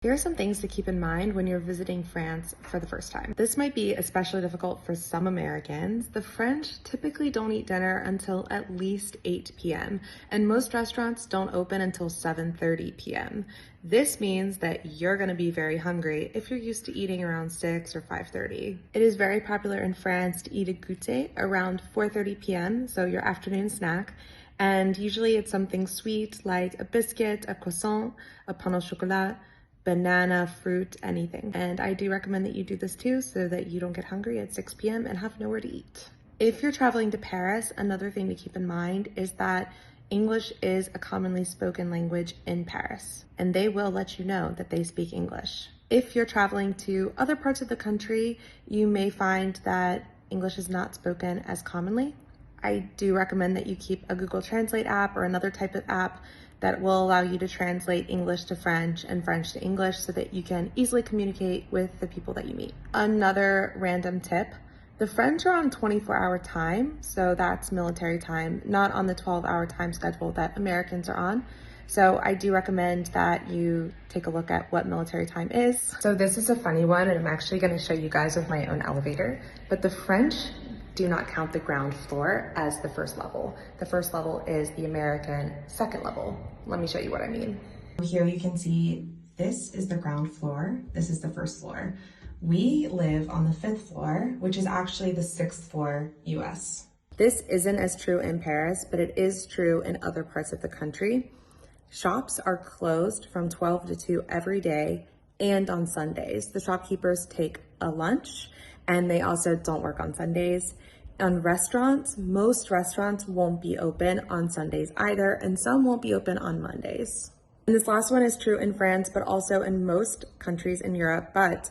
Here are some things to keep in mind when you're visiting France for the first time. This might be especially difficult for some Americans. The French typically don't eat dinner until at least 8 p.m., and most restaurants don't open until 7:30 p.m. This means that you're going to be very hungry if you're used to eating around 6 or 5:30. It is very popular in France to eat a goûter around 4:30 p.m., so your afternoon snack. And usually it's something sweet like a biscuit, a croissant, a pain au chocolat, banana, fruit, anything. And I do recommend that you do this too so that you don't get hungry at 6 p.m. and have nowhere to eat. If you're traveling to Paris, another thing to keep in mind is that English is a commonly spoken language in Paris, and they will let you know that they speak English. If you're traveling to other parts of the country, you may find that English is not spoken as commonly. I do recommend that you keep a Google Translate app or another type of app that will allow you to translate English to French and French to English so that you can easily communicate with the people that you meet. Another random tip, the French are on 24-hour time, so that's military time, not on the 12-hour time schedule that Americans are on. So I do recommend that you take a look at what military time is. So this is a funny one, and I'm actually going to show you guys with my own elevator, but the French do not count the ground floor as the first level. The first level is the American second level. Let me show you what I mean. Here you can see this is the ground floor. This is the first floor. We live on the 5th floor, which is actually the 6th floor US. This isn't as true in Paris, but it is true in other parts of the country. Shops are closed from 12 to 2 every day and on Sundays. The shopkeepers take a lunch and they also don't work on Sundays. On restaurants, most restaurants won't be open on Sundays either, and some won't be open on Mondays. And this last one is true in France, but also in most countries in Europe, but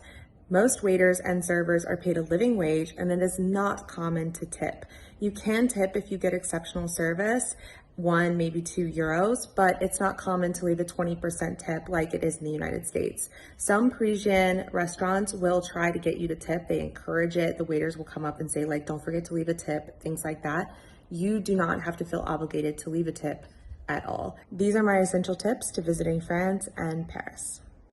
most waiters and servers are paid a living wage, and it is not common to tip. You can tip if you get exceptional service, 1, maybe 2 euros, but it's not common to leave a 20% tip like it is in the United States. Some Parisian restaurants will try to get you to tip. They encourage it. The waiters will come up and say, like, don't forget to leave a tip, things like that. You do not have to feel obligated to leave a tip at all. These are my essential tips to visiting France and Paris.